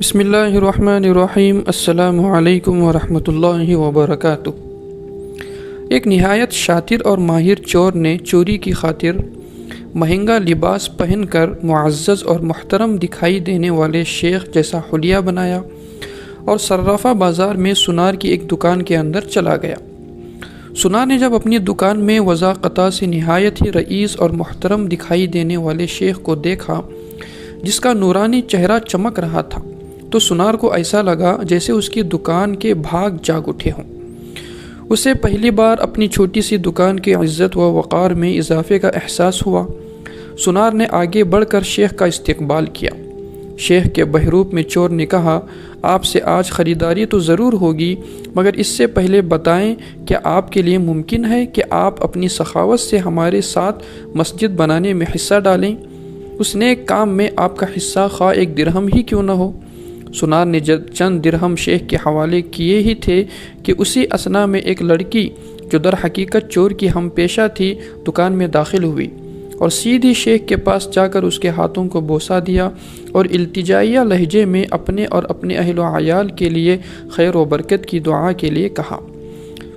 بسم اللہ الرحمن الرحیم۔ السلام علیکم ورحمۃ اللہ وبرکاتہ۔ ایک نہایت شاطر اور ماہر چور نے چوری کی خاطر مہنگا لباس پہن کر معزز اور محترم دکھائی دینے والے شیخ جیسا حلیہ بنایا اور صرافہ بازار میں سنار کی ایک دکان کے اندر چلا گیا۔ سنار نے جب اپنی دکان میں وضاقتہ سے نہایت ہی رئیس اور محترم دکھائی دینے والے شیخ کو دیکھا جس کا نورانی چہرہ چمک رہا تھا، تو سنار کو ایسا لگا جیسے اس کی دکان کے بھاگ جاگ اٹھے ہوں۔ اسے پہلی بار اپنی چھوٹی سی دکان کی عزت و وقار میں اضافے کا احساس ہوا۔ سنار نے آگے بڑھ کر شیخ کا استقبال کیا۔ شیخ کے بحروپ میں چور نے کہا، آپ سے آج خریداری تو ضرور ہوگی، مگر اس سے پہلے بتائیں کہ آپ کے لیے ممکن ہے کہ آپ اپنی سخاوت سے ہمارے ساتھ مسجد بنانے میں حصہ ڈالیں؟ اس نیک کام میں آپ کا حصہ خواہ ایک درہم ہی کیوں نہ ہو۔ سنار نے چند درہم شیخ کے حوالے کیے ہی تھے کہ اسی اثنا میں ایک لڑکی جو در حقیقت چور کی ہم پیشہ تھی دکان میں داخل ہوئی اور سیدھی شیخ کے پاس جا کر اس کے ہاتھوں کو بوسہ دیا اور التجائیہ لہجے میں اپنے اور اپنے اہل و عیال کے لیے خیر و برکت کی دعا کے لیے کہا۔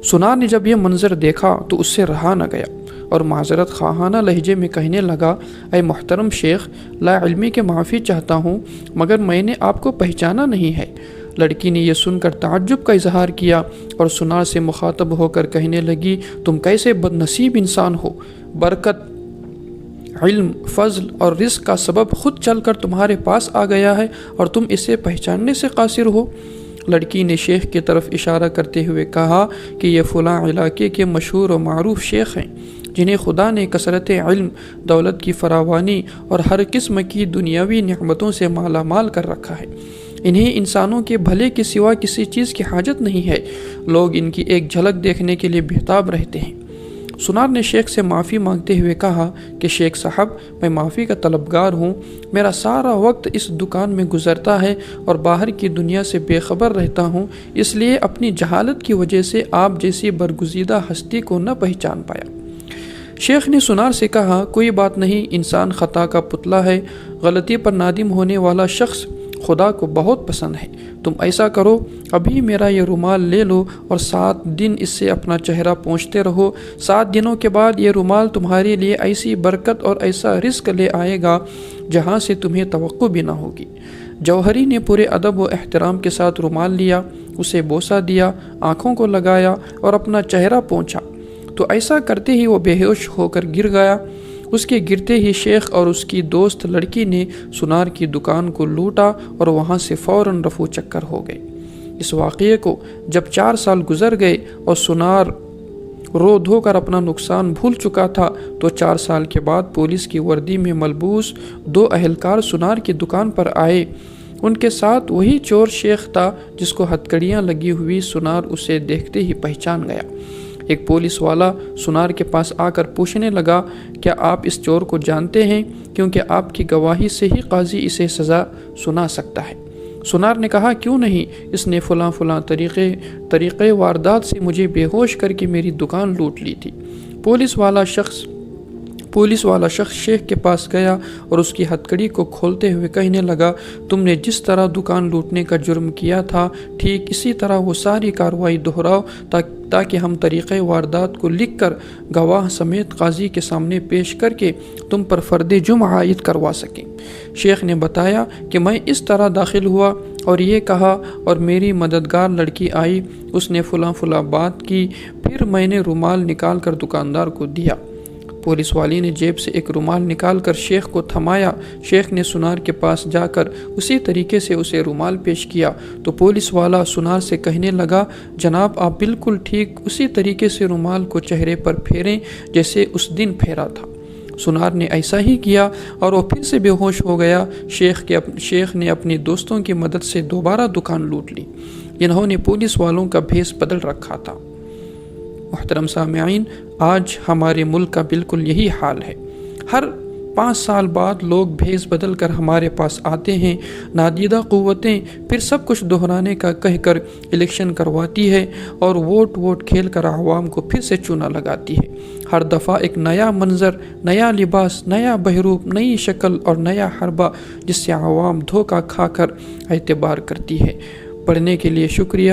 سنار نے جب یہ منظر دیکھا تو اس سے رہا نہ گیا اور معذرت خواہانہ لہجے میں کہنے لگا، اے محترم شیخ، لا علمی کے معافی چاہتا ہوں، مگر میں نے آپ کو پہچانا نہیں ہے۔ لڑکی نے یہ سن کر تعجب کا اظہار کیا اور سنار سے مخاطب ہو کر کہنے لگی، تم کیسے بد نصیب انسان ہو، برکت، علم، فضل اور رزق کا سبب خود چل کر تمہارے پاس آ گیا ہے اور تم اسے پہچاننے سے قاصر ہو۔ لڑکی نے شیخ کی طرف اشارہ کرتے ہوئے کہا کہ یہ فلاں علاقے کے مشہور و معروف شیخ ہیں جنہیں خدا نے کثرت علم، دولت کی فراوانی اور ہر قسم کی دنیاوی نعمتوں سے مالا مال کر رکھا ہے۔ انہیں انسانوں کے بھلے کے سوا کسی چیز کی حاجت نہیں ہے، لوگ ان کی ایک جھلک دیکھنے کے لیے بہتاب رہتے ہیں۔ سنار نے شیخ سے معافی مانگتے ہوئے کہا کہ شیخ صاحب، میں معافی کا طلبگار ہوں، میرا سارا وقت اس دکان میں گزرتا ہے اور باہر کی دنیا سے بے خبر رہتا ہوں، اس لیے اپنی جہالت کی وجہ سے آپ جیسی برگزیدہ ہستی کو نہ پہچان پایا۔ شیخ نے سنار سے کہا، کوئی بات نہیں، انسان خطا کا پتلا ہے، غلطی پر نادم ہونے والا شخص خدا کو بہت پسند ہے۔ تم ایسا کرو، ابھی میرا یہ رومال لے لو اور 7 دن اس سے اپنا چہرہ پونچھتے رہو۔ 7 دنوں کے بعد یہ رومال تمہارے لیے ایسی برکت اور ایسا رزق لے آئے گا جہاں سے تمہیں توقع بھی نہ ہوگی۔ جوہری نے پورے ادب و احترام کے ساتھ رومال لیا، اسے بوسہ دیا، آنکھوں کو لگایا اور اپنا چہرہ پونچھا تو ایسا کرتے ہی وہ بے ہوش ہو کر گر گیا۔ اس کے گرتے ہی شیخ اور اس کی دوست لڑکی نے سنار کی دکان کو لوٹا اور وہاں سے فوراً رفو چکر ہو گئے۔ اس واقعے کو جب 4 سال گزر گئے اور سنار رو دھو کر اپنا نقصان بھول چکا تھا تو 4 سال کے بعد پولیس کی وردی میں ملبوس 2 اہلکار سنار کی دکان پر آئے۔ ان کے ساتھ وہی چور شیخ تھا جس کو ہتکڑیاں لگی ہوئی سنار اسے دیکھتے ہی پہچان گیا۔ ایک پولیس والا سنار کے پاس آ کر پوچھنے لگا، کیا آپ اس چور کو جانتے ہیں؟ کیونکہ آپ کی گواہی سے ہی قاضی اسے سزا سنا سکتا ہے۔ سنار نے کہا، کیوں نہیں، اس نے فلاں طریقے واردات سے مجھے بے ہوش کر کے میری دکان لوٹ لی تھی۔ پولیس والا شخص شیخ کے پاس گیا اور اس کی ہتکڑی کو کھولتے ہوئے کہنے لگا، تم نے جس طرح دکان لوٹنے کا جرم کیا تھا ٹھیک اسی طرح وہ ساری کارروائی دہراؤ تاکہ ہم طریقۂ واردات کو لکھ کر گواہ سمیت قاضی کے سامنے پیش کر کے تم پر فرد جرم عائد کروا سکیں۔ شیخ نے بتایا کہ میں اس طرح داخل ہوا اور یہ کہا اور میری مددگار لڑکی آئی، اس نے فلاں بات کی، پھر میں نے رومال نکال کر دکاندار کو دیا۔ پولیس والی نے جیب سے ایک رومال نکال کر شیخ کو تھمایا۔ شیخ نے سنار کے پاس جا کر اسی طریقے سے اسے رومال پیش کیا تو پولیس والا سنار سے کہنے لگا، جناب آپ بالکل ٹھیک اسی طریقے سے رومال کو چہرے پر پھیریں جیسے اس دن پھیرا تھا۔ سنار نے ایسا ہی کیا اور وہ پھر سے بے ہوش ہو گیا۔ شیخ نے اپنی دوستوں کی مدد سے دوبارہ دکان لوٹ لی، جنہوں نے پولیس والوں کا بھیس بدل رکھا تھا۔ محترم سامعین، آج ہمارے ملک کا بالکل یہی حال ہے۔ ہر 5 سال بعد لوگ بھیس بدل کر ہمارے پاس آتے ہیں، نادیدہ قوتیں پھر سب کچھ دہرانے کا کہہ کر الیکشن کرواتی ہے اور ووٹ کھیل کر عوام کو پھر سے چونا لگاتی ہے۔ ہر دفعہ ایک نیا منظر، نیا لباس، نیا بہروپ، نئی شکل اور نیا حربہ جس سے عوام دھوکہ کھا کر اعتبار کرتی ہے۔ پڑھنے کے لیے شکریہ۔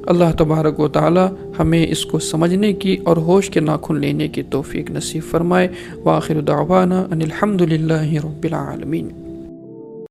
اللہ تبارک و تعالی ہمیں اس کو سمجھنے کی اور ہوش کے ناخن لینے کی توفیق نصیب فرمائے۔ وآخر دعوانا ان الحمد للہ رب العالمین۔